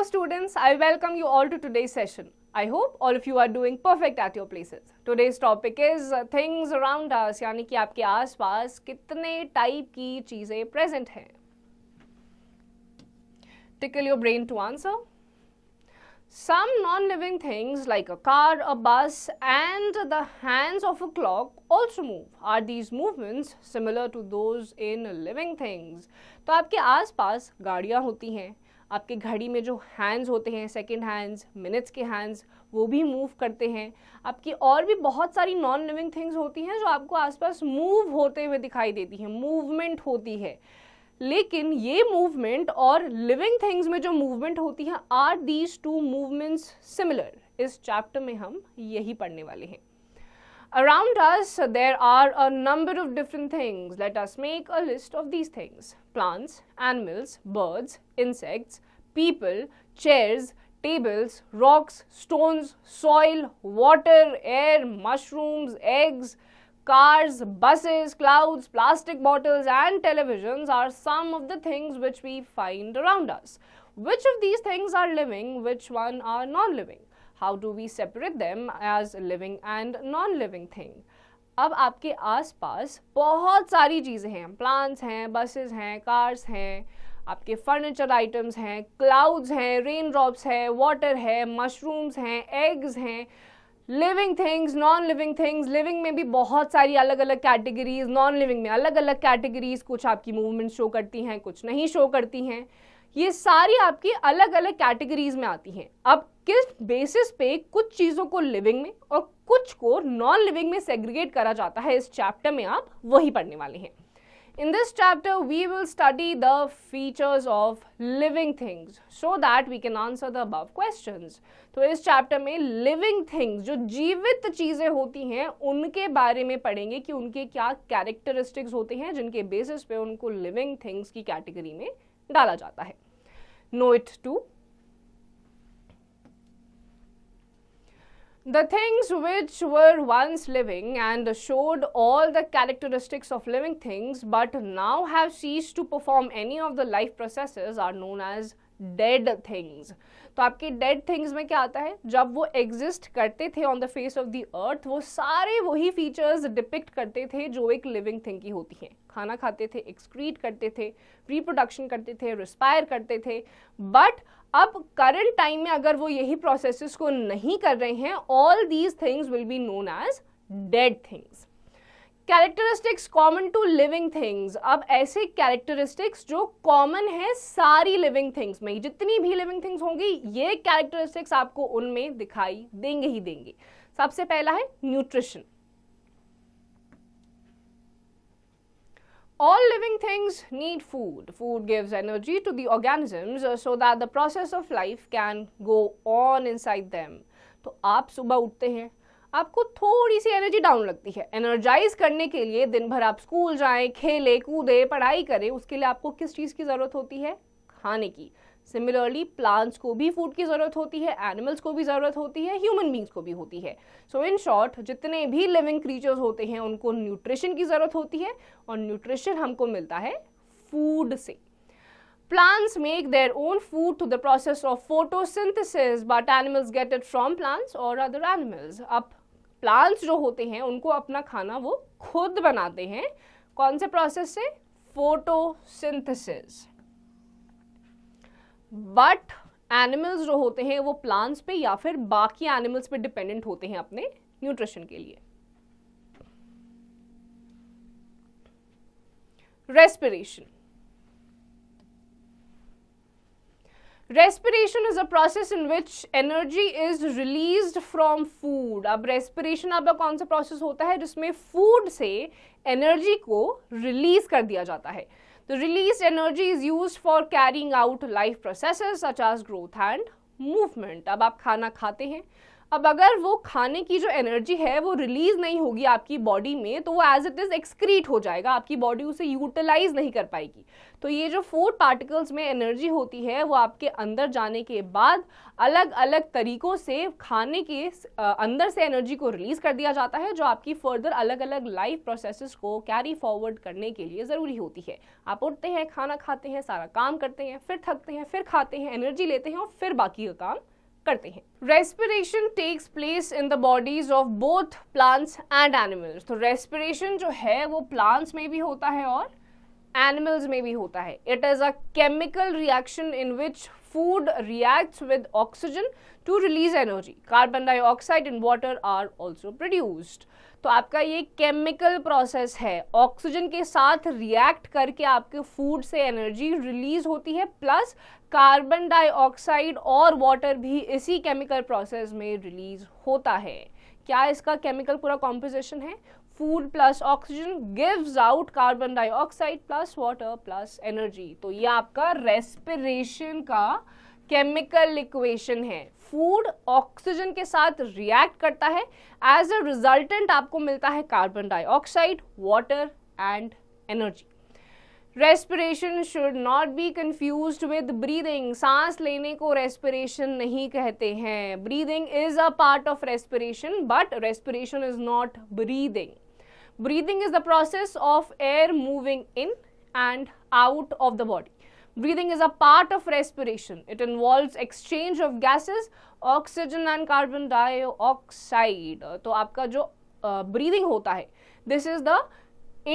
students, I welcome you all to today's session. I hope all of you are doing perfect at your places. Today's topic is things around us, यानी कि आपके आसपास कितने type की चीजें present हैं. Tickle your brain to answer. Some non-living things like a car, a bus and the hands of a clock also move. Are these movements similar to those in living things? तो आपके आसपास गाड़ियाँ होती हैं, आपके घड़ी में जो हैंड्स होते हैं, सेकेंड हैंड्स, मिनट्स के हैंड्स, वो भी मूव करते हैं. आपकी और भी बहुत सारी नॉन लिविंग थिंग्स होती हैं जो आपको आसपास मूव होते हुए दिखाई देती हैं, मूवमेंट होती है. लेकिन ये मूवमेंट और लिविंग थिंग्स में जो मूवमेंट होती है, are these two movements similar? इस चैप्टर में हम यही पढ़ने वाले हैं. Around us there are a number of different things. Let us make a list of these things. Plants, animals, birds, insects, people, chairs, tables, rocks, stones, soil, water, air, mushrooms, eggs, cars, buses, clouds, plastic bottles and televisions are some of the things which we find around us. Which of these things are living? Which one are non-living? How do we separate them as living and non-living thing? अब आपके आसपास बहुत सारी चीज़ें हैं. Plants हैं, buses हैं, cars हैं, आपके फर्नीचर आइटम्स हैं, क्लाउड्स हैं, रेन ड्रॉप्स है, वाटर है, मशरूम्स हैं, एग्स हैं. Living things, non living things. Living में भी बहुत सारी अलग अलग कैटेगरीज, नॉन लिविंग में अलग अलग कैटेगरीज. कुछ आपकी मूवमेंट शो करती हैं, कुछ नहीं शो करती हैं. ये सारी आपकी अलग अलग कैटेगरीज में आती हैं. अब किस बेसिस पे कुछ चीज़ों को लिविंग में और कुछ को नॉन लिविंग में सेग्रीगेट करा जाता है, इस चैप्टर में आप वही पढ़ने वाले हैं. In this chapter, we will study the features of living things so that we can answer the above questions. तो इस चैप्टर में living things, जो जीवित चीज़ें होती हैं, उनके बारे में पढ़ेंगे कि उनके क्या कैरेक्टरिस्टिक्स होते हैं जिनके बेसिस पे उनको living things की कैटेगरी में डाला जाता है. Know it too. The things which were once living and showed all the characteristics of living things but now have ceased to perform any of the life processes are known as dead things. तो आपके dead things में क्या आता है? जब वो exist करते थे on the face of the earth, वो सारे वही फीचर्स डिपिक्ट करते थे जो एक लिविंग थिंग की होती हैं. खाना खाते थे, एक्सक्रीट करते थे, रिप्रोडक्शन करते थे, रिस्पायर करते थे. बट अब करंट टाइम में अगर वो यही प्रोसेसेस को नहीं कर रहे हैं, all these things will be known as dead things. Characteristics common to living things. अब ऐसे कैरेक्टरिस्टिक्स जो कॉमन है सारी लिविंग थिंग्स में, जितनी भी लिविंग थिंग्स होंगी, ये कैरेक्टरिस्टिक्स आपको उनमें दिखाई देंगे ही देंगे. सबसे पहला है nutrition. All living things need food. Food gives energy to the organisms so that the process of life can go on inside them. तो आप सुबह उठते हैं, आपको थोड़ी सी एनर्जी डाउन लगती है. एनर्जाइज करने के लिए दिन भर आप स्कूल जाएं, खेलें, कूदें, पढ़ाई करें, उसके लिए आपको किस चीज़ की ज़रूरत होती है? खाने की. सिमिलरली प्लांट्स को भी फूड की ज़रूरत होती है, एनिमल्स को भी ज़रूरत होती है, ह्यूमन बींग्स को भी होती है. सो इन शॉर्ट, जितने भी लिविंग क्रीचर्स होते हैं उनको न्यूट्रिशन की ज़रूरत होती है और न्यूट्रिशन हमको मिलता है फूड से. Plants make their own food through the process of photosynthesis, but animals get it from plants or other animals. अब प्लांट्स जो होते हैं उनको अपना खाना वो खुद बनाते हैं. कौन से प्रोसेस से? फोटोसिंथेसिस. बट एनिमल्स जो होते हैं वो प्लांट्स पे या फिर बाकी एनिमल्स पे डिपेंडेंट होते हैं अपने न्यूट्रिशन के लिए. Respiration. Respiration is a process in which energy is released from food. अब respiration आपका कौन सा प्रोसेस होता है जिसमें फूड से एनर्जी को रिलीज कर दिया जाता है. The released energy is used for carrying out life processes such as growth and movement. अब आप खाना खाते हैं, अब अगर वो खाने की जो एनर्जी है वो रिलीज नहीं होगी आपकी बॉडी में, तो वो एज इट इज एक्सक्रीट हो जाएगा, आपकी बॉडी उसे यूटिलाइज नहीं कर पाएगी। तो ये जो फूड पार्टिकल्स में एनर्जी होती है वो आपके अंदर जाने के बाद अलग अलग तरीकों से खाने के अंदर से एनर्जी को रिलीज कर दिया जाता है, जो आपकी फर्दर अलग अलग लाइफ प्रोसेसेस को कैरी फॉरवर्ड करने के लिए ज़रूरी होती है। आप उठते हैं, खाना खाते हैं, सारा काम करते हैं, फिर थकते हैं, फिर खाते हैं, एनर्जी लेते हैं और फिर बाकी का काम करते हैं। Respiration takes place in the bodies of both plants and animals. तो रेस्पिरेशन जो है वो प्लांट्स में भी होता है और एनिमल्स में भी होता है। It is a chemical reaction in which food reacts with oxygen to release energy. Carbon dioxide and water are also produced. तो आपका ये केमिकल प्रोसेस है, ऑक्सीजन के साथ रिएक्ट करके आपके फूड से एनर्जी रिलीज होती है, प्लस कार्बन डाइऑक्साइड और वाटर भी इसी केमिकल प्रोसेस में रिलीज होता है। क्या इसका केमिकल पूरा कॉम्पोजिशन है? Food plus oxygen gives out carbon dioxide plus water plus energy. तो ये आपका रेस्पिरेशन का केमिकल इक्वेशन है। फूड ऑक्सीजन के साथ रिएक्ट करता है, एज अ रिजल्टेंट आपको मिलता है carbon dioxide, water and energy. Respiration should not be confused with breathing. सांस लेने को रेस्पिरेशन नहीं कहते हैं। Breathing is a part of respiration, but respiration is not breathing. Breathing is the process of air moving in and out of the body. Breathing is a part of respiration. It involves exchange of gases, oxygen and carbon dioxide. तो आपका जो breathing होता है, this is the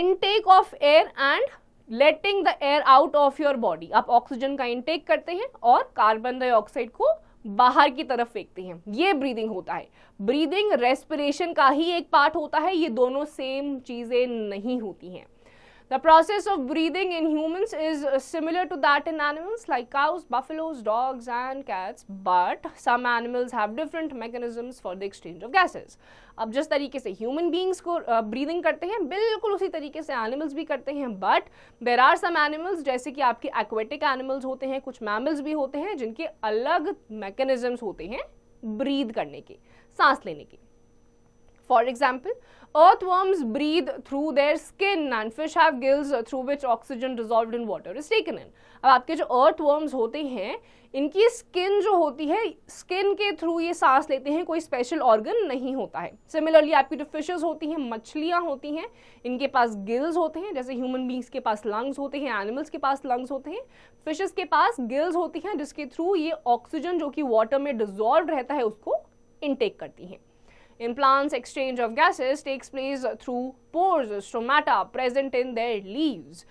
intake of air and letting the air out of your body. आप oxygen का intake करते हैं और कार्बन डाइऑक्साइड को बाहर की तरफ फेंकते हैं, ये ब्रीदिंग होता है। ब्रीदिंग रेस्पिरेशन का ही एक पार्ट होता है, ये दोनों सेम चीजें नहीं होती हैं। The process of breathing in humans is similar to that in animals like cows, buffaloes, dogs and cats, but some animals have different mechanisms for the exchange of gases. अब जिस तरीके से ह्यूमन बींग्स को breathing करते हैं, बिल्कुल उसी तरीके से एनिमल्स भी करते हैं, but there are some animals, जैसे कि आपके एक्वेटिक एनिमल्स होते हैं, कुछ मैमल्स भी होते हैं जिनके अलग मैकेनिज्म्स होते हैं ब्रीद करने के, सांस लेने के। For example, earthworms breathe through their skin and fish have gills through which oxygen dissolved in water is taken in. अब आपके जो earthworms होते हैं, इनकी स्किन जो होती है, स्किन के थ्रू ये सांस लेते हैं, कोई स्पेशल ऑर्गन नहीं होता है। सिमिलरली आपकी जो फिशेस होती हैं, मछलियाँ होती हैं, इनके पास गिल्स होते हैं, जैसे ह्यूमन बींग्स के पास लंग्स होते हैं, एनिमल्स के पास लंग्स होते हैं, फिशेस के पास गिल्स होती हैं, जिसके थ्रू ये ऑक्सीजन जो कि वाटर में डिजॉल्व रहता है उसको इनटेक करती हैं। In plants, exchange of gases takes place through pores, stomata present in their leaves.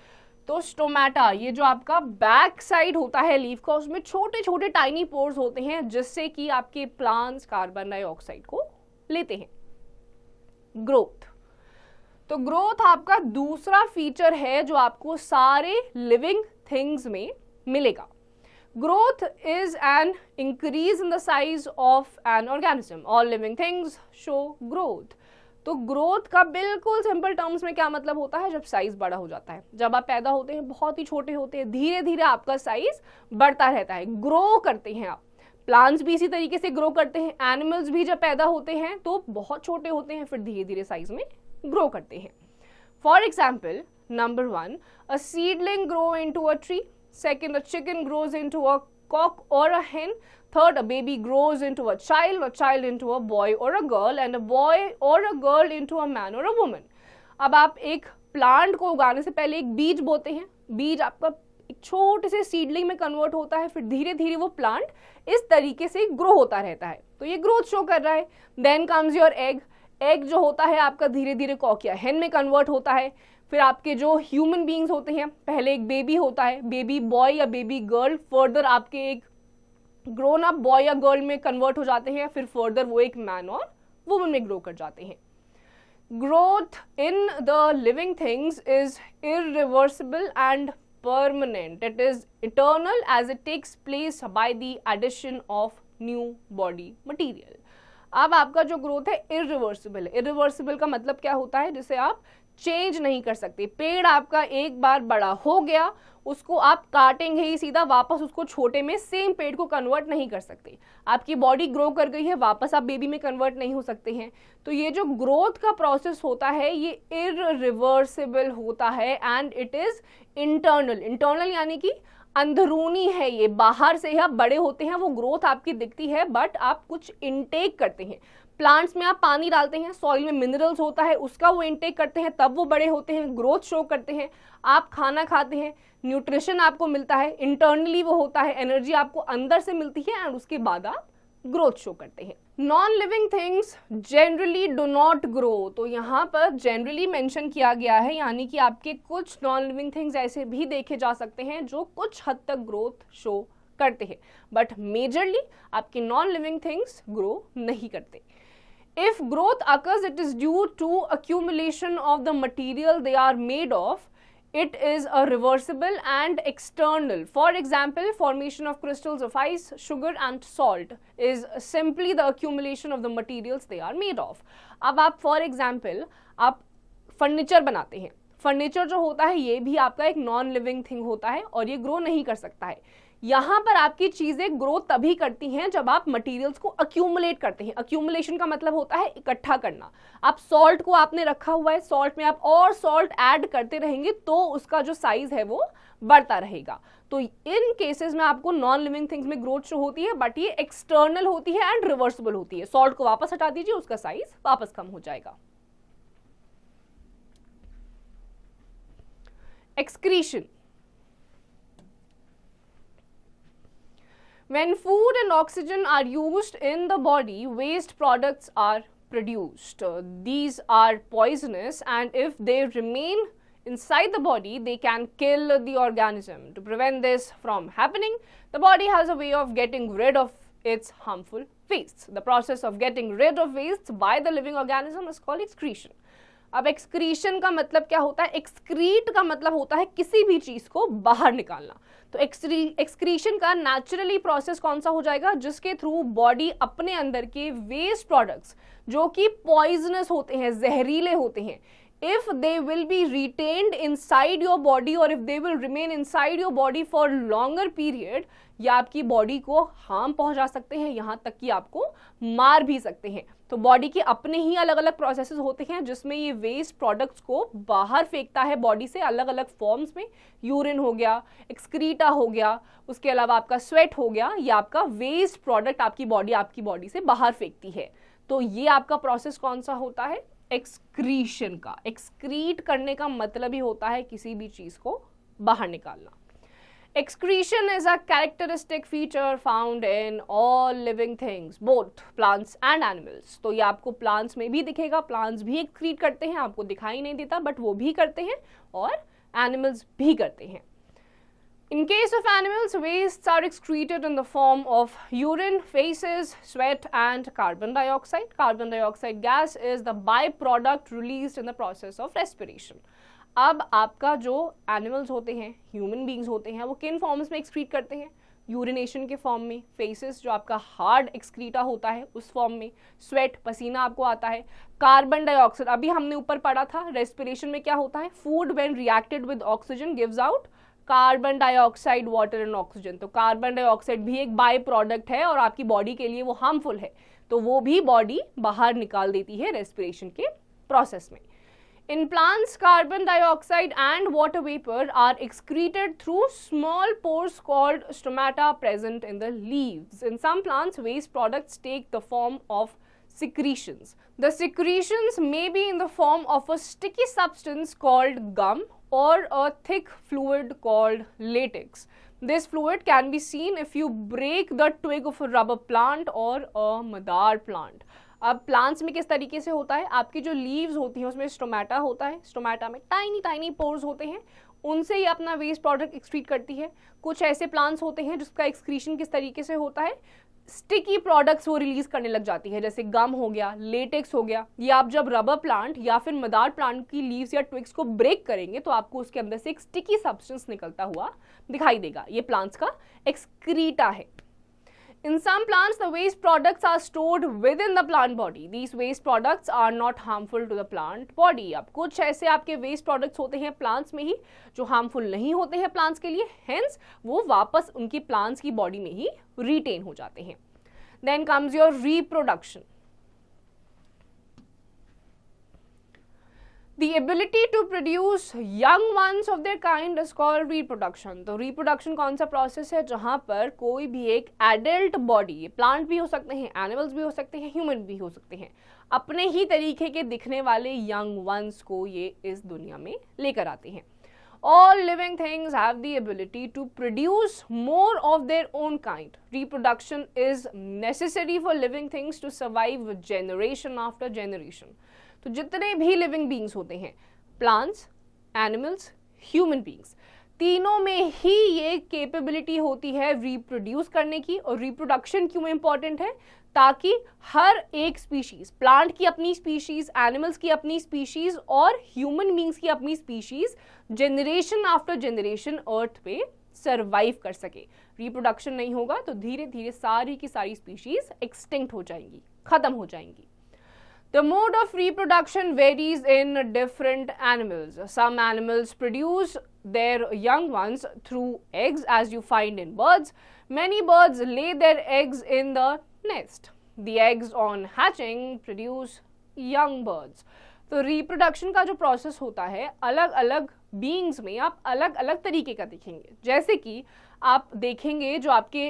तो स्टोमेटा, ये जो आपका बैक साइड होता है लीफ का, उसमें छोटे छोटे टाइनी पोर्स होते हैं जिससे कि आपके प्लांट्स कार्बन डाइऑक्साइड को लेते हैं। ग्रोथ, तो ग्रोथ आपका दूसरा फीचर है जो आपको सारे लिविंग थिंग्स में मिलेगा। Growth is an increase in the size of an organism. All living things show growth. तो ग्रोथ का बिल्कुल सिंपल टर्म्स में क्या मतलब होता है? जब साइज बड़ा हो जाता है, जब आप पैदा होते हैं बहुत ही छोटे होते हैं, धीरे धीरे आपका साइज बढ़ता रहता है, ग्रो करते हैं आप। प्लांट्स भी इसी तरीके से ग्रो करते हैं। एनिमल्स भी जब पैदा होते हैं तो बहुत छोटे होते हैं, फिर धीरे धीरे साइज में ग्रो करते हैं। For example, number 1, a seedling grow into a tree. Second, a chicken grows into a cock or a hen. Third, a baby grows into a child into a boy or a girl, and a boy or a girl into a man or a woman. अब आप एक plant को उगाने से पहले एक बीज बोते हैं, बीज आपका एक छोटे से सीडलिंग में कन्वर्ट होता है, फिर धीरे धीरे वो प्लांट इस तरीके से ग्रो होता रहता है, तो ये ग्रोथ शो कर रहा है। Then comes your egg, egg जो होता है आपका धीरे धीरे कॉक या हेन में कन्वर्ट होता है। फिर आपके जो ह्यूमन बींग्स होते हैं, पहले एक बेबी होता है, बेबी बॉय या बेबी गर्ल, फर्दर आपके एक ग्रोन अप बॉय या गर्ल में कन्वर्ट हो जाते हैं, फिर फर्दर वो एक मैन और वुमन में ग्रो कर जाते हैं। Growth in the living things is irreversible and permanent. It is eternal as it takes place by the addition of new body material. अब आपका जो ग्रोथ है इरिवर्सिबल है। इरिवर्सिबल का मतलब क्या होता है, जिसे आप चेंज नहीं कर सकते। पेड़ आपका एक बार बड़ा हो गया, उसको आप काटेंगे ही सीधा, वापस उसको छोटे में सेम पेड़ को कन्वर्ट नहीं कर सकते। आपकी बॉडी ग्रो कर गई है, वापस आप बेबी में कन्वर्ट नहीं हो सकते हैं। तो ये जो ग्रोथ का प्रोसेस होता है ये इरिवर्सिबल होता है and it is internal. Internal यानी कि अंदरूनी है, ये बाहर से ही आप बड़े होते हैं, वो ग्रोथ आपकी दिखती है, बट आप कुछ इनटेक करते हैं। प्लांट्स में आप पानी डालते हैं, सॉइल में मिनरल्स होता है, उसका वो इनटेक करते हैं, तब वो बड़े होते हैं, ग्रोथ शो करते हैं। आप खाना खाते हैं, न्यूट्रिशन आपको मिलता है, इंटरनली वो होता है, एनर्जी आपको अंदर से मिलती है एंड उसके बाद आप ग्रोथ शो करते हैं। Non living things generally do not grow, तो यहाँ पर जनरली मेंशन किया गया है, यानी कि आपके कुछ नॉन लिविंग थिंग्स ऐसे भी देखे जा सकते हैं जो कुछ हद तक ग्रोथ शो करते हैं, बट मेजरली आपके नॉन लिविंग थिंग्स ग्रो नहीं करते। If growth occurs, it is due to accumulation of the material they are made of. It is a reversible and external. For example, formation of crystals of ice, sugar and salt is simply the accumulation of the materials they are made of. अब आप for example आप furniture बनाते हैं, furniture जो होता है ये भी आपका एक नॉन लिविंग थिंग होता है और ये ग्रो नहीं कर सकता है। यहाँ पर आपकी चीजें ग्रो तभी करती हैं जब आप मटेरियल्स को अक्यूमुलेट करते हैं। अक्यूमुलेशन का मतलब होता है इकट्ठा करना। आप सॉल्ट को आपने रखा हुआ है, सॉल्ट में आप और सॉल्ट ऐड करते रहेंगे तो उसका जो साइज है वो बढ़ता रहेगा। तो इन केसेस में आपको नॉन लिविंग थिंग्स में ग्रोथ शो होती है, बट ये एक्सटर्नल होती है एंड रिवर्सिबल होती है। सॉल्ट को वापस हटा दीजिए, उसका साइज वापस कम हो जाएगा। Excretion. When food and oxygen are used in the body, waste products are produced. These are poisonous, and if they remain inside the body, they can kill the organism. To prevent this from happening, the body has a way of getting rid of its harmful wastes. The process of getting rid of wastes by the living organism is called excretion. अब excretion का मतलब क्या होता है? Excrete का मतलब होता है किसी भी चीज को बाहर निकालना। तो एक्सक्रीशन का नेचुरली प्रोसेस कौन सा हो जाएगा? जिसके थ्रू बॉडी अपने अंदर के वेस्ट प्रोडक्ट्स जो कि पॉइजनस होते हैं, जहरीले होते हैं, if they will be retained inside your body or if they will remain inside your body for longer period, या आपकी बॉडी को हार्म पहुंचा सकते हैं, यहाँ तक कि आपको मार भी सकते हैं। तो बॉडी के अपने ही अलग अलग प्रोसेसेस होते हैं जिसमें ये वेस्ट प्रोडक्ट्स को बाहर फेंकता है बॉडी से अलग अलग फॉर्म्स में। यूरिन हो गया, एक्सक्रीटा हो गया, उसके अलावा आपका स्वेट हो गया, या आपका वेस्ट प्रोडक्ट आपकी बॉडी से बाहर फेंकती है। तो ये आपका प्रोसेस कौन सा होता है? एक्सक्रीशन का। एक्सक्रीट करने का मतलब ही होता है किसी भी चीज को बाहर निकालना। Excretion is a characteristic feature found in all living things, both plants and animals. तो ये आपको plants में भी दिखेगा, plants भी excrete करते हैं, आपको दिखाई नहीं देता बट वो भी करते हैं, और animals भी करते हैं। In case of animals, wastes are excreted in the form of urine, feces, sweat and carbon dioxide. Carbon dioxide gas is the byproduct released in the process of respiration. अब आपका जो एनिमल्स होते हैं, human beings होते हैं, वो किन forms में एक्सक्रीट करते हैं? यूरिनेशन के फॉर्म में, फेसेस जो आपका हार्ड एक्सक्रीटा होता है उस फॉर्म में, स्वेट पसीना आपको आता है, कार्बन डाइऑक्साइड अभी हमने ऊपर पढ़ा था, रेस्पिरेशन में क्या होता है? Food when reacted with oxygen gives out carbon dioxide, water and oxygen. तो कार्बन डाइऑक्साइड भी एक बाय प्रोडक्ट है और आपकी बॉडी के लिए वो हार्मफुल है, तो वो भी बॉडी बाहर निकाल देती है रेस्पिरेशन के प्रोसेस में। In plants, carbon dioxide and water vapor are excreted through small pores called stomata present in the leaves. In some plants, waste products take the form of secretions. The secretions may be in the form of a sticky substance called gum or a thick fluid called latex. This fluid can be seen if you break the twig of a rubber plant or a madar plant. अब plants में किस तरीके से होता है? आपकी जो leaves होती हैं उसमें स्टोमेटा होता है, स्टोमेटा में टाइनी टाइनी पोर्स होते हैं, उनसे ही अपना वेस्ट प्रोडक्ट एक्सक्रीट करती है। कुछ ऐसे प्लांट्स होते हैं जिसका एक्सक्रीशन किस तरीके से होता है? स्टिकी प्रोडक्ट्स वो रिलीज करने लग जाती है, जैसे गम हो गया, लेटेक्स हो गया। या आप जब रबर प्लांट या फिर मदार प्लांट की लीव्स या ट्विग्स को ब्रेक करेंगे तो आपको उसके अंदर से एक स्टिकी सब्सटेंस निकलता हुआ दिखाई देगा। ये प्लांट्स का एक्सक्रीटा है। In some plants, the waste products are stored within the plant body. These waste products are not harmful to the plant body. अब कुछ ऐसे आपके waste products होते हैं plants में ही जो harmful नहीं होते हैं plants के लिए, hence वो वापस उनकी plants की body में ही retain हो जाते हैं. Then comes your reproduction. The ability to produce young ones of their kind is called reproduction. तो reproduction कौन सा process है जहाँ पर कोई भी एक adult body, plant भी हो सकते हैं, animals भी हो सकते हैं, human भी हो सकते हैं, अपने ही तरीके के दिखने वाले young ones को ये इस दुनिया में लेकर आते हैं. All living things have the ability to produce more of their own kind. Reproduction is necessary for living things to survive generation after generation. तो जितने भी लिविंग बींग्स होते हैं, प्लांट्स, एनिमल्स, ह्यूमन बींग्स, तीनों में ही ये कैपेबिलिटी होती है रिप्रोड्यूस करने की. और रिप्रोडक्शन क्यों इंपॉर्टेंट है? ताकि हर एक स्पीशीज, प्लांट की अपनी स्पीशीज, एनिमल्स की अपनी स्पीशीज और ह्यूमन बींग्स की अपनी स्पीशीज जनरेशन आफ्टर जनरेशन अर्थ पे सर्वाइव कर सके. रिप्रोडक्शन नहीं होगा तो धीरे धीरे सारी की सारी स्पीशीज एक्सटिंक्ट हो जाएंगी, खत्म हो जाएंगी. The mode of reproduction varies in different animals. Some animals produce their young ones through eggs, as you find in birds. Many birds lay their eggs in the nest. The eggs on hatching produce young birds. तो reproduction का जो process होता है, अलग अलग beings में आप अलग अलग तरीके का देखेंगे. जैसे कि आप देखेंगे जो आपके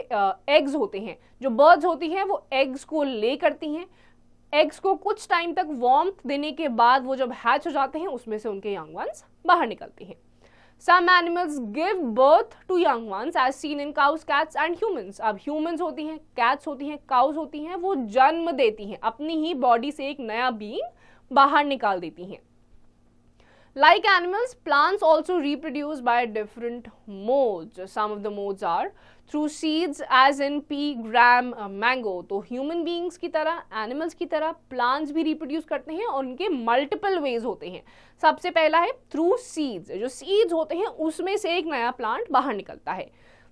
eggs होते हैं, जो birds होती हैं वो eggs को lay करती हैं. एग्स को कुछ टाइम तक वार्मथ देने के बाद वो जब हैच हो जाते हैं उसमें से उनके यंग वंस बाहर निकलते हैं. Some animals give birth to young ones as seen in cows, cats and humans. अब ह्यूमंस होती हैं, कैट्स होती हैं, काउस होती हैं, वो जन्म देती हैं, अपनी ही बॉडी से एक नया बीइंग बाहर निकाल देती हैं. Like animals, plants also reproduce by different modes. Some of the modes are through seeds, as in pea, gram, mango. तो human beings की तरह, animals की तरह plants भी reproduce करते हैं और उनके multiple ways होते हैं. सबसे पहला है through seeds. जो seeds होते हैं उसमें से एक नया plant बाहर निकलता है.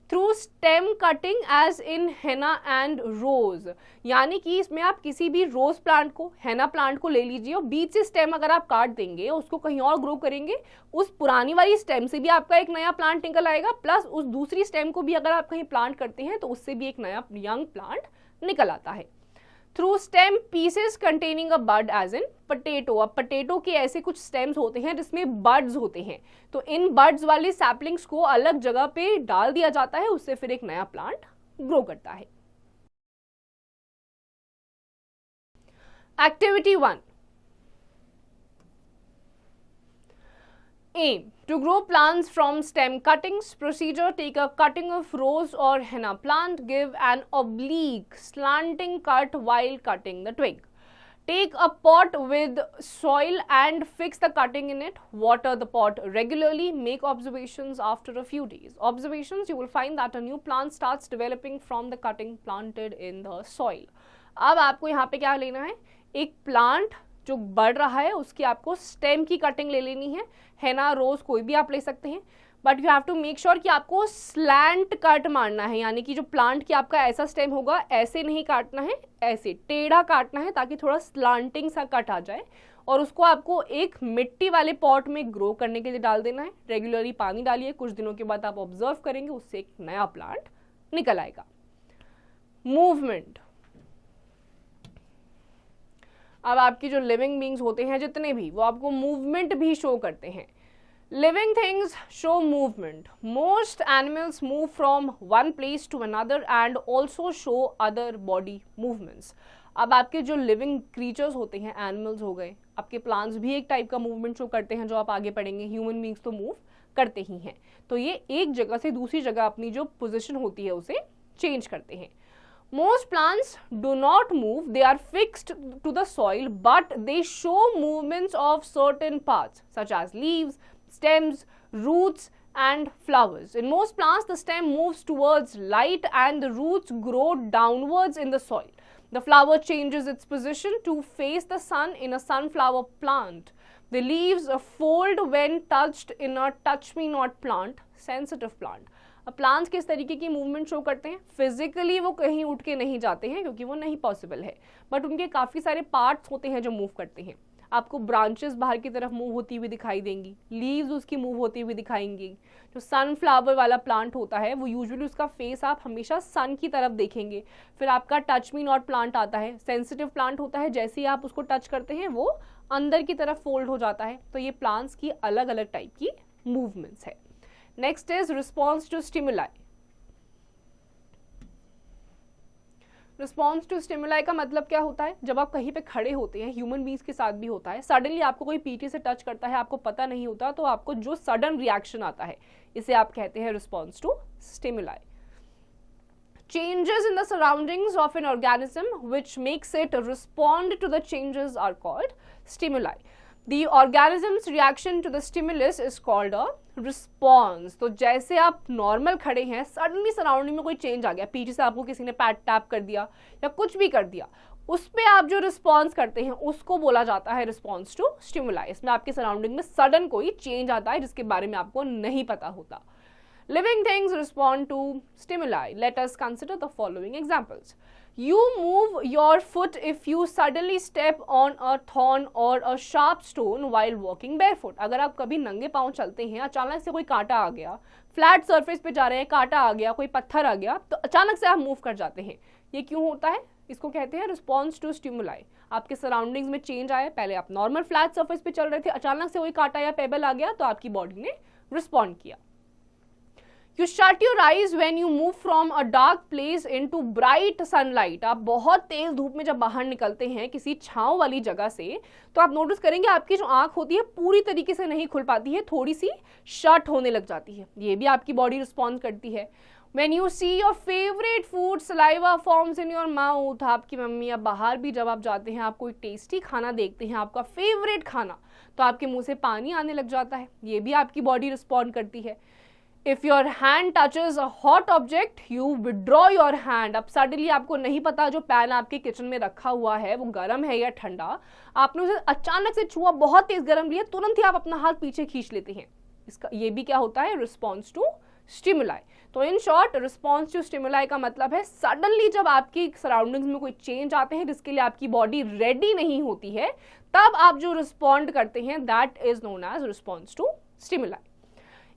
Through stem cutting as in henna and rose, यानी कि इसमें आप किसी भी रोज प्लांट को, हेना प्लांट को ले लीजिए और बीच से स्टेम अगर आप काट देंगे, उसको कहीं और ग्रो करेंगे, उस पुरानी वाली स्टेम से भी आपका एक नया प्लांट निकल आएगा, प्लस उस दूसरी स्टेम को भी अगर आप कहीं प्लांट करते हैं तो उससे भी एक नया यंग प्लांट निकल आता है. Through stem pieces containing a bud as in potato. अब पटेटो के ऐसे कुछ स्टेम्स होते हैं जिसमें बड्स होते हैं, तो इन बड्स वाले सैपलिंग्स को अलग जगह पे डाल दिया जाता है, उससे फिर एक नया प्लांट ग्रो करता है. Activity 1. Aim to grow plants from stem cuttings. Procedure: take a cutting of rose or henna plant, give an oblique slanting cut while cutting the twig. Take a pot with soil and fix the cutting in it. Water the pot regularly. Make observations after a few days. Observations: you will find that a new plant starts developing from the cutting planted in the soil. अब आपको यहाँ पे क्या लेना है, एक plant जो बढ़ रहा है उसकी आपको स्टेम की कटिंग ले लेनी है. हेना, रोज कोई भी आप ले सकते हैं, but you have to make sure कि आपको स्लैंट कट मारना है, यानी कि जो प्लांट की आपका ऐसा स्टेम होगा ऐसे नहीं काटना है, ऐसे टेढ़ा काटना है ताकि थोड़ा स्लांटिंग सा कट आ जाए. और उसको आपको एक मिट्टी वाले पॉट में ग्रो करने के लिए डाल देना है. रेगुलरली पानी डालिए, कुछ दिनों के बाद आप ऑब्जर्व करेंगे उससे एक नया प्लांट निकल आएगा. मूवमेंट. अब आपकी जो लिविंग बींग्स होते हैं जितने भी, वो आपको मूवमेंट भी शो करते हैं. Living things show movement. Most animals move from one place to another and also show other body movements. अब आपके जो लिविंग क्रीचर्स होते हैं, एनिमल्स हो गए, आपके प्लांट्स भी एक टाइप का मूवमेंट शो करते हैं जो आप आगे पढ़ेंगे. ह्यूमन बींग्स तो मूव करते ही हैं, तो ये एक जगह से दूसरी जगह अपनी जो पोजिशन होती है उसे चेंज करते हैं. Most plants do not move, they are fixed to the soil, but they show movements of certain parts such as leaves, stems, roots and flowers. In most plants, the stem moves towards light and the roots grow downwards in the soil. The flower changes its position to face the sun in a sunflower plant. The leaves fold when touched in a touch me not plant, sensitive plant. अब plants किस तरीके की movement show करते हैं? Physically वो कहीं उठ के नहीं जाते हैं क्योंकि वो नहीं पॉसिबल है, बट उनके काफ़ी सारे पार्ट्स होते हैं जो मूव करते हैं। आपको ब्रांचेस बाहर की तरफ मूव होती हुई दिखाई देंगी, लीव्स उसकी मूव होती हुई दिखाएंगी। जो सनफ्लावर वाला प्लांट होता है वो यूजुअली उसका फेस आप हमेशा सन की तरफ देखेंगे। फिर आपका टच मी नॉट प्लांट आता है, सेंसिटिव प्लांट होता है, जैसे ही आप उसको टच करते हैं वो अंदर की तरफ फोल्ड हो जाता है। तो ये प्लांट्स की अलग अलग टाइप की मूवमेंट्स है। Next is response to stimuli. Response to stimuli का मतलब क्या होता है? जब आप कहीं पे खड़े होते हैं, ह्यूमन बींग्स के साथ भी होता है, सडनली आपको कोई पीछे से टच करता है, आपको पता नहीं होता, तो आपको जो सडन रिएक्शन आता है इसे आप कहते हैं response to stimuli. Changes in the surroundings of an organism which makes it respond to the changes are called stimuli. The organism's reaction to the stimulus is called a response. तो जैसे आप normal खड़े हैं, suddenly surrounding में कोई change आ गया, पीछे से आपको किसी ने पैट टैप कर दिया या कुछ भी कर दिया, उस पे आप जो रिस्पॉन्स करते हैं उसको बोला जाता है रिस्पॉन्स टू स्टिमुलाई। इसमें आपके सराउंडिंग में सडन कोई चेंज आता है जिसके बारे में आपको नहीं पता होता। Living things respond to stimuli. Let us consider the following examples. You move your foot if you suddenly step on a thorn or a sharp stone while walking barefoot. अगर आप कभी नंगे पांव चलते हैं, अचानक से कोई कांटा आ गया, फ्लैट सरफेस पे जा रहे हैं, कांटा आ गया, कोई पत्थर आ गया, तो अचानक से आप मूव कर जाते हैं। ये क्यों होता है? इसको कहते हैं रिस्पॉन्स टू स्टिमुलाई। आपके सराउंडिंग्स में चेंज आया, पहले आप नॉर्मल फ्लैट सरफेस पे चल रहे थे, अचानक से कोई कांटा या पेबल आ गया, तो आपकी बॉडी ने रिस्पॉन्ड किया। You shut your eyes when you move from a dark place into bright sunlight. आप बहुत तेज धूप में जब बाहर निकलते हैं किसी छांव वाली जगह से, तो आप नोटिस करेंगे आपकी जो आंख होती है पूरी तरीके से नहीं खुल पाती है, थोड़ी सी शट होने लग जाती है। ये भी आपकी बॉडी रिस्पॉन्ड करती है। When you see your favorite food, saliva forms in your mouth. आपकी मम्मी, अब बाहर भी जब आप जाते हैं, आप कोई टेस्टी खाना देखते हैं, आपका फेवरेट खाना, तो आपके मुंह से पानी आने लग जाता है। ये भी आपकी बॉडी रिस्पॉन्ड करती है। If your hand touches a hot object, you withdraw your hand. अब सडनली आपको नहीं पता जो पैन आपके किचन में रखा हुआ है वो गर्म है या ठंडा, आपने उसे अचानक से छुआ, बहुत तेज गर्म लिया, तुरंत ही आप अपना हाथ पीछे खींच लेते हैं। इसका ये भी क्या होता है? Response to stimuli. तो in short, response to stimuli का मतलब है सडनली जब आपकी सराउंडिंग्स में कोई चेंज आते हैं जिसके लिए आपकी बॉडी रेडी नहीं होती है, तब आप जो रिस्पॉन्ड करते हैं, that is known as response to stimuli.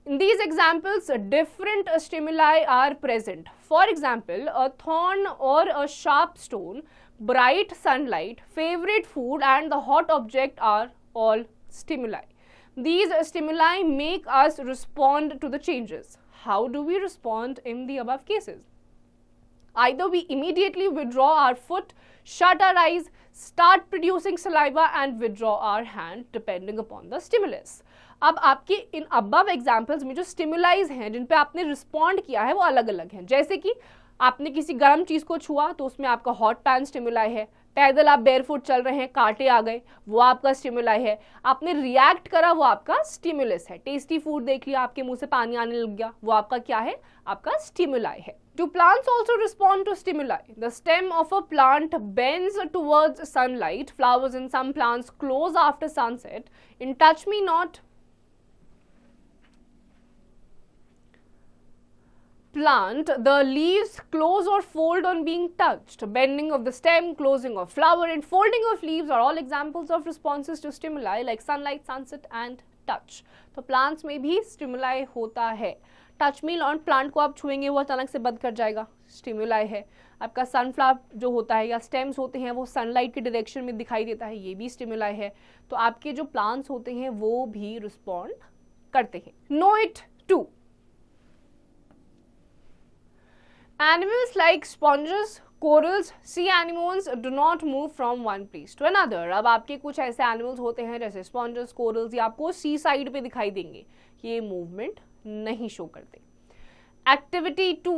In these examples, different stimuli are present. For example, a thorn or a sharp stone, bright sunlight, favorite food, and the hot object are all stimuli. These stimuli make us respond to the changes. How do we respond in the above cases? Either we immediately withdraw our foot, shut our eyes, start producing saliva, and withdraw our hand depending upon the stimulus. अब आपके in above examples में जो stimulise हैं जिन पे आपने respond किया है वो अलग अलग हैं। जैसे कि आपने किसी गर्म चीज को छुआ तो उसमें आपका हॉट पैन स्टिमुलाई है, पैदल आप बेयरफुट चल रहे हैं, कांटे आ गए, वो आपका स्टिमुलाई है, आपने रिएक्ट करा, वो आपका स्टिमुलस है। टेस्टी फूड देख लिया, आपके मुंह से पानी आने लग गया, वो आपका क्या है? आपका स्टिमुलाई है। Do plants also respond to stimuli? The stem of a plant bends towards sunlight. Flowers in some plants close after sunset. In Touch Me Not plant, the leaves close or fold on being touched. Bending of the stem, closing of flower, and folding of leaves are all examples of responses to stimuli like sunlight, sunset, and touch. तो plants में भी stimuli होता है। Touch me not plant को आप छुएंगे वो अचानक से बंद कर जाएगा, स्टिमुलाई है। आपका सनफ्लावर जो होता है या स्टेम्स होते हैं वो सनलाइट के डायरेक्शन में दिखाई देता है, ये भी स्टिमुलाई है। तो आपके जो प्लांट्स होते हैं वो भी रिस्पॉन्ड करते हैं। Know it too Animals like sponges, corals, sea anemones do not move from one place to another. अब आपके कुछ ऐसे एनिमल्स होते हैं जैसे स्पॉन्जेस, कोरल्स, या आपको सी साइड पे दिखाई देंगे, ये मूवमेंट नहीं शो करते। Activity 2,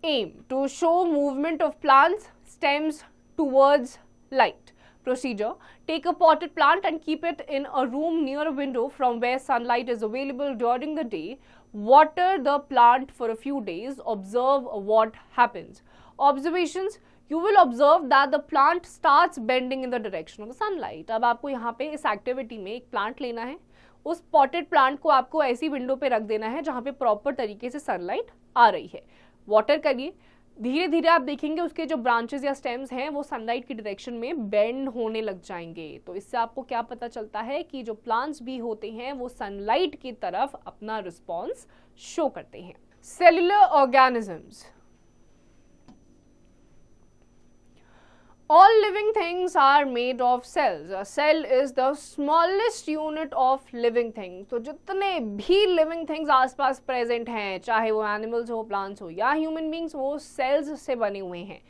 aim to show movement of plants stems towards light. Procedure: take a potted plant and keep it in a room near a window from where sunlight is available during the day. Water the plant for a few days. Observe what happens. Observations: you will observe that the plant starts bending in the direction of the sunlight. अब आपको यहाँ पे इस activity में एक plant लेना है, उस पॉटेड प्लांट को आपको ऐसी विंडो पे रख देना है जहाँ पे प्रॉपर तरीके से सनलाइट आ रही है। वाटर करिए, धीरे धीरे आप देखेंगे उसके जो ब्रांचेस या स्टेम्स हैं वो सनलाइट की डायरेक्शन में बेंड होने लग जाएंगे। तो इससे आपको क्या पता चलता है कि जो प्लांट्स भी होते हैं वो सनलाइट की तरफ अपना रिस्पॉन्स शो करते हैं। Cellular organisms, all living things are made of cells. A cell is the smallest unit of living things. तो जितने भी living things आसपास present हैं, चाहे वो animals हो, plants हो या human beings, वो cells से बने हुए हैं।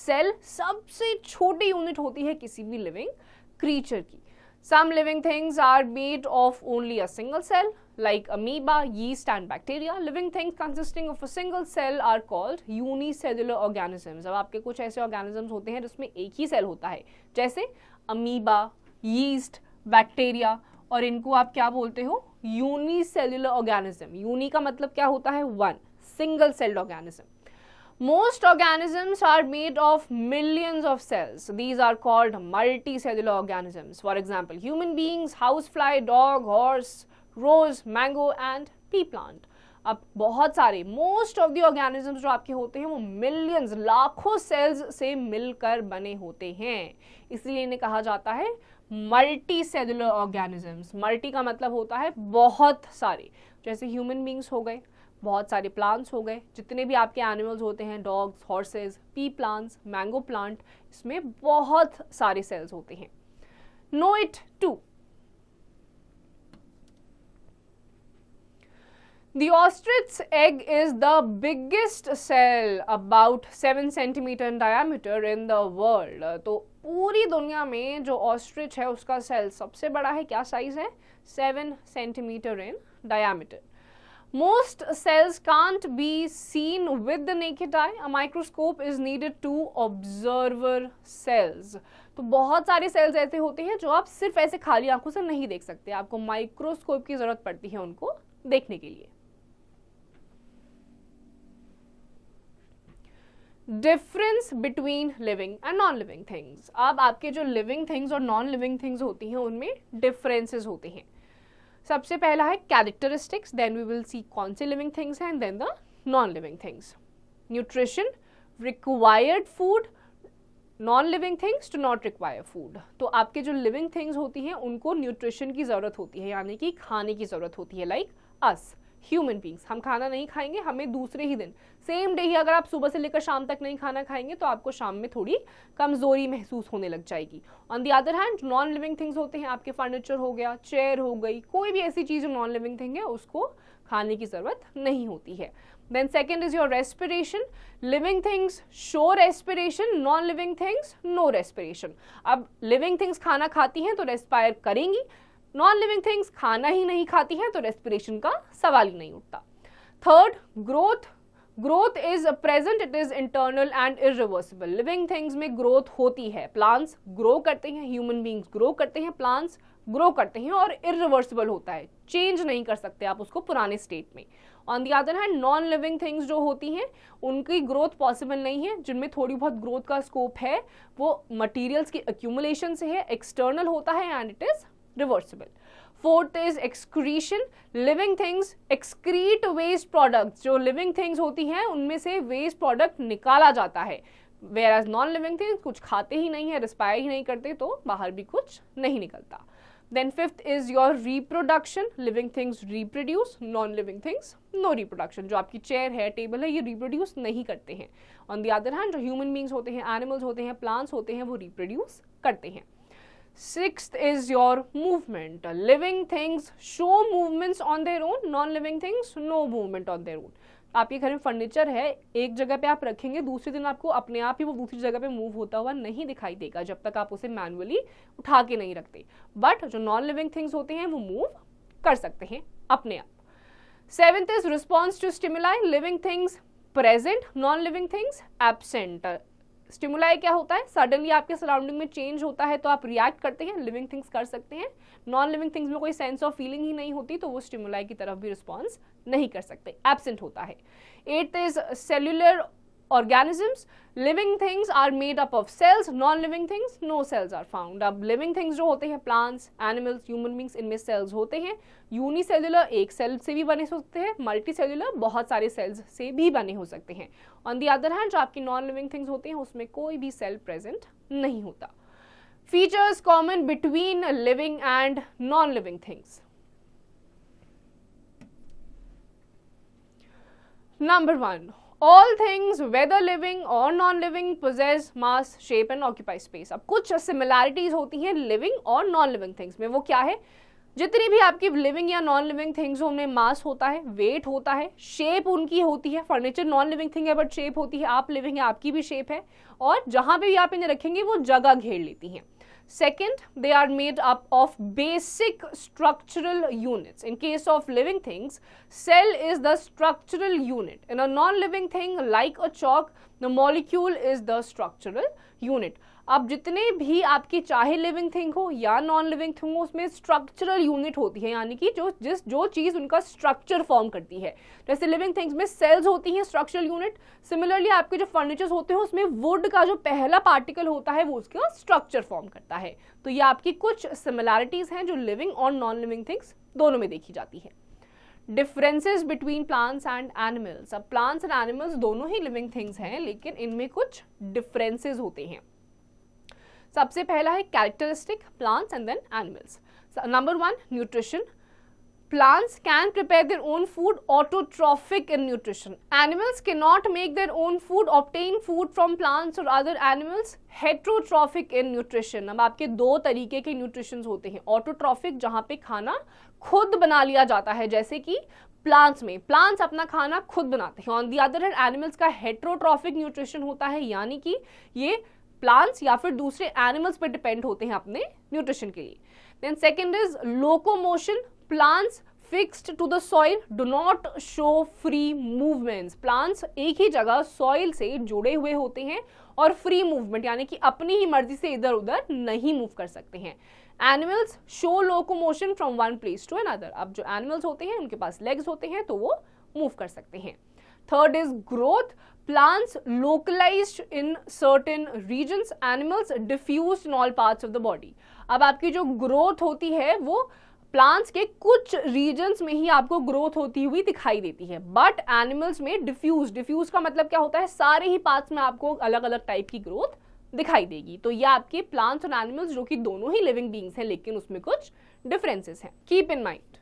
Cell सबसे छोटी यूनिट होती है किसी भी living creature की। Some living things are made of only a single cell, like amoeba, yeast and bacteria. Living things consisting of a single cell are called unicellular organisms. अब आपके कुछ ऐसे organisms होते हैं जिसमें एक ही सेल होता है, जैसे amoeba, yeast, bacteria, और इनको आप क्या बोलते हो? unicellular organism. uni का मतलब क्या होता है? one, single celled organism. Most organisms are made of millions of cells. These are called multicellular organisms. For example, human beings, housefly, dog, horse, rose, mango and pea plant. अब बहुत सारे most of the organisms जो आपके होते हैं वो millions, लाखों cells से मिलकर बने होते हैं, इसलिए इन्हें कहा जाता है multicellular organisms. multi का मतलब होता है बहुत सारे, जैसे human beings हो गए, बहुत सारे प्लांट्स हो गए, जितने भी आपके एनिमल्स होते हैं, dogs, horses, pea plants, mango plant, इसमें बहुत सारे सेल्स होते हैं। Know it too, The ostrich's egg is the biggest cell, about 7 centimeter in diameter in the world. तो पूरी दुनिया में जो ऑस्ट्रिच है उसका सेल सबसे बड़ा है, क्या साइज है? 7 centimeter in diameter. Most cells can't be seen with the naked eye. A microscope is needed to observer cells. तो बहुत सारे सेल्स ऐसे होते हैं जो आप सिर्फ ऐसे खाली आंखों से नहीं देख सकते, आपको माइक्रोस्कोप की जरूरत पड़ती है उनको देखने के लिए। Difference between living and non living things. अब आपके जो लिविंग थिंग्स और नॉन लिविंग थिंग्स होती हैं उनमें डिफरेंसेस होते हैं। सबसे पहला है characteristics, then we will see कौन से लिविंग थिंग्स हैं, then the non living things. Nutrition, required food, non living things do not require food. तो आपके जो लिविंग थिंग्स होती हैं उनको न्यूट्रिशन की जरूरत होती है, यानी कि खाने की जरूरत होती है, लाइक अस ह्यूमन बींग्स। हम खाना नहीं खाएंगे, हमें दूसरे ही दिन, सेम डे ही अगर आप सुबह से लेकर शाम तक नहीं खाना खाएंगे तो आपको शाम में थोड़ी कमजोरी महसूस होने लग जाएगी। On the other hand non living things होते हैं, आपके फर्नीचर हो गया, चेयर हो गई, कोई भी ऐसी चीज जो नॉन लिविंग थिंग है उसको खाने की जरूरत नहीं होती है। Then second is your respiration. Living things show respiration, non living things no respiration. अब लिविंग थिंग्स खाना खाती हैं तो रेस्पायर करेंगी, नॉन लिविंग थिंग्स खाना ही नहीं खाती हैं तो रेस्पिरेशन का सवाल ही नहीं उठता। Third, growth. Growth is present, it is internal and irreversible. Living things में ग्रोथ होती है, प्लांट्स ग्रो करते हैं, ह्यूमन बींग्स ग्रो करते हैं, प्लांट्स ग्रो करते हैं, और इरिवर्सिबल होता है, चेंज नहीं कर सकते आप उसको पुराने स्टेट में। On the other hand non living things जो होती हैं उनकी ग्रोथ पॉसिबल नहीं है, जिनमें थोड़ी बहुत ग्रोथ का स्कोप है वो मटीरियल्स की एक्यूमुलेशन से है, एक्सटर्नल होता है and it is reversible. Fourth is excretion. Living things excrete waste products. जो लिविंग थिंग्स होती हैं उनमें से वेस्ट प्रोडक्ट निकाला जाता है, whereas non living things कुछ खाते ही नहीं है, रिस्पायर ही नहीं करते, तो बाहर भी कुछ नहीं निकलता। Then fifth is your reproduction. Living things reproduce, non living things no reproduction. जो आपकी चेयर है, टेबल है, ये रिप्रोड्यूस नहीं करते हैं। ऑन दी अदर हैंड जो ह्यूमन बींग्स होते हैं, एनिमल्स होते हैं, प्लांट्स होते हैं, वो रिप्रोड्यूस करते हैं। Sixth is your movement. Living things show movements on their own, non-living things no movement on their own. आपके घर में फर्नीचर है, एक जगह पे आप रखेंगे, दूसरे दिन आपको अपने आप ही वो दूसरी जगह पे मूव होता हुआ नहीं दिखाई देगा जब तक आप उसे मैनुअली उठा के नहीं रखते। बट जो नॉन लिविंग थिंग्स होते हैं वो मूव कर सकते हैं अपने आप। Seventh is response to stimuli. Living things present, non living things absent. Stimuli क्या होता है? सडनली आपके सराउंडिंग में चेंज होता है तो आप रिएक्ट करते हैं, लिविंग थिंग्स कर सकते हैं। नॉन लिविंग थिंग्स में कोई सेंस ऑफ फीलिंग ही नहीं होती तो वो स्टिमुलाई की तरफ भी रिस्पॉन्स नहीं कर सकते, एब्सेंट होता है। Eighth is cellular organisms, living things are made up of cells, non-living things no cells are found. अब living things जो होते हैं plants, animals, human beings, इनमें cells होते हैं. यूनिसेल्युलर एक सेल से भी बने हो सकते हैं, मल्टी सेल्युलर बहुत सारे सेल्स से भी बने हो सकते हैं. ऑन दी अदर हैंड जो आपकी नॉन लिविंग थिंग्स होती हैं उसमें कोई भी सेल प्रेजेंट नहीं होता. Features common between living and non living things. Number 1. All things, whether living or non-living, possess mass, shape and occupy space. अब कुछ similarities होती हैं living और non-living things में. वो क्या है? जितनी भी आपकी लिविंग या नॉन लिविंग थिंग्स उनमें मास होता है, वेट होता है, शेप उनकी होती है. फर्नीचर नॉन लिविंग थिंग है बट शेप होती है. आप लिविंग है, आपकी भी शेप है, और जहां पे भी आप इन्हें रखेंगे वो जगह घेर लेती हैं. Second, they are made up of basic structural units. In case of living things, cell is the structural unit. In a non-living thing like a chalk, the molecule is the structural unit. अब जितने भी आपकी चाहे living thing हो या non living thing हो उसमें structural unit होती है, यानी कि जो चीज उनका स्ट्रक्चर फॉर्म करती है. जैसे लिविंग थिंग्स में सेल्स होती हैं, स्ट्रक्चरल यूनिट. सिमिलरली आपके जो फर्नीचर्स होते हैं उसमें वुड का जो पहला पार्टिकल होता है वो उसका स्ट्रक्चर फॉर्म करता है. तो ये आपकी कुछ सिमिलैरिटीज हैं जो लिविंग और नॉन लिविंग थिंग्स दोनों में देखी जाती है. Differences between plants and animals. अब प्लांट्स एंड एनिमल्स दोनों ही लिविंग थिंग्स हैं लेकिन इनमें कुछ डिफरेंसेस होते हैं. सबसे पहला है characteristic plants and then animals. Number 1, nutrition. Plants can prepare their own food, autotrophic in nutrition. Animals cannot make their own food, obtain food from plants or other animals, heterotrophic in nutrition. अब आपके दो तरीके के nutritions होते हैं. Autotrophic जहाँ पे खाना खुद बना लिया जाता है, जैसे कि प्लांट्स में प्लांट्स अपना खाना खुद बनाते हैं. On the other hand animals का हेटरोट्रॉफिक न्यूट्रिशन होता है, यानी कि ये प्लांट्स या फिर दूसरे एनिमल्स पे डिपेंड होते हैं अपने न्यूट्रिशन के लिए. Then second is locomotion. Plants fixed to the soil do not show free movements. Plants एक ही जगह soil से जुड़े हुए होते हैं और free movement यानी कि अपनी ही मर्जी से इधर उधर नहीं मूव कर सकते हैं. Animals show locomotion from one place to another. अब जो animals होते हैं उनके पास legs होते हैं तो वो move कर सकते हैं. Third is growth. Plants localized in certain regions, animals diffused in all parts of the body. अब आपकी जो growth होती है वो प्लांट्स के कुछ रीजन्स में ही आपको ग्रोथ होती हुई दिखाई देती है, बट एनिमल्स में डिफ्यूज का मतलब क्या होता है, सारे ही पार्ट्स में आपको अलग अलग टाइप की ग्रोथ दिखाई देगी. तो ये आपके प्लांट्स और एनिमल्स जो कि दोनों ही लिविंग बीइंग्स हैं लेकिन उसमें कुछ डिफरेंसेस हैं. Keep in mind.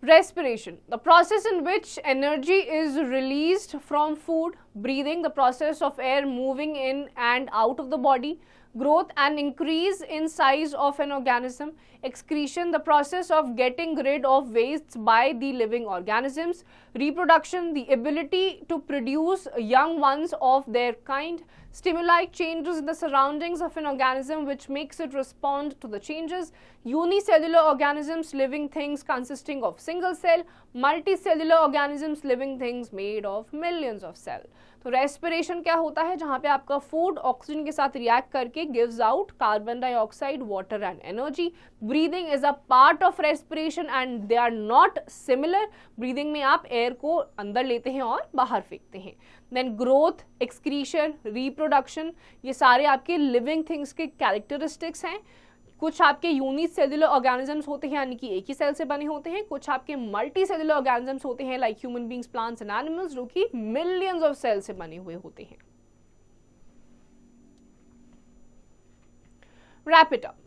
Respiration, the process in which energy is released from food. Breathing, the process of air moving in and out of the body. Growth and increase in size of an organism. Excretion, the process of getting rid of wastes by the living organisms. Reproduction, the ability to produce young ones of their kind. Stimuli, changes in the surroundings of an organism which makes it respond to the changes. Unicellular organisms, living things consisting of single cell. Multicellular organisms, living things made of millions of cells. तो respiration क्या होता है, जहाँ पे आपका food oxygen के साथ react करके gives out carbon dioxide, water and energy. Breathing is a part of respiration and they are not similar. Breathing में आप एयर को अंदर लेते हैं और बाहर फेंकते हैं. देन ग्रोथ, एक्सक्रीशन, रिप्रोडक्शन, ये सारे आपके लिविंग थिंग्स के कैरेक्टरिस्टिक्स हैं. कुछ आपके यूनिसेल्युलर ऑर्गेनिजम्स होते हैं यानी कि एक ही सेल से बने होते हैं. कुछ आपके मल्टी सेल्युलर ऑर्गेनिजम्स होते हैं like human beings, plants and animals जो कि मिलियंस ऑफ सेल से बने हुए होते हैं. Wrap it up.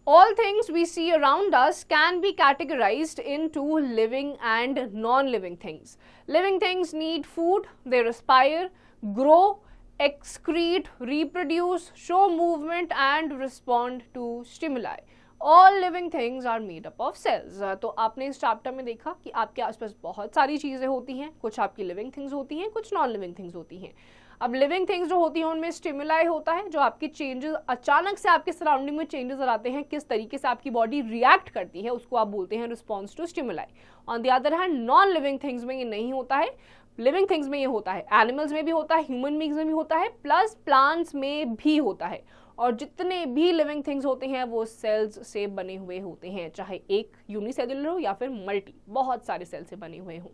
All things we see around us can be categorized into living and non-living things. Living things need food, they respire, grow, excrete, reproduce, show movement and respond to stimuli. All living things are made up of cells. तो आपने इस chapter में देखा कि आपके आसपास बहुत सारी चीज़ें होती हैं. कुछ आपकी लिविंग थिंग्स होती हैं, कुछ नॉन लिविंग थिंग्स होती हैं. अब लिविंग थिंग्स जो होती हैं उनमें स्टिमुलाई होता है, जो आपकी चेंजेस, अचानक से आपके सराउंडिंग में चेंजेस आते हैं, किस तरीके से आपकी बॉडी रिएक्ट करती है उसको आप बोलते हैं response to stimuli. On the other hand non living things में ये नहीं होता है. लिविंग थिंग्स में ये होता है, एनिमल्स में भी होता है, ह्यूमन बींग्स में भी होता है, प्लस प्लांट्स में भी होता है। और जितने भी लिविंग थिंग्स होते हैं वो सेल्स से बने हुए होते हैं, चाहे एक यूनिसेल्युलर हो या फिर मल्टी, बहुत सारे सेल से बने हुए हों।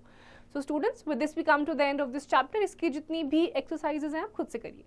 So students, with this we come to the end of this chapter. इसकी जितनी भी एक्सरसाइजेज हैं आप खुद से करिए।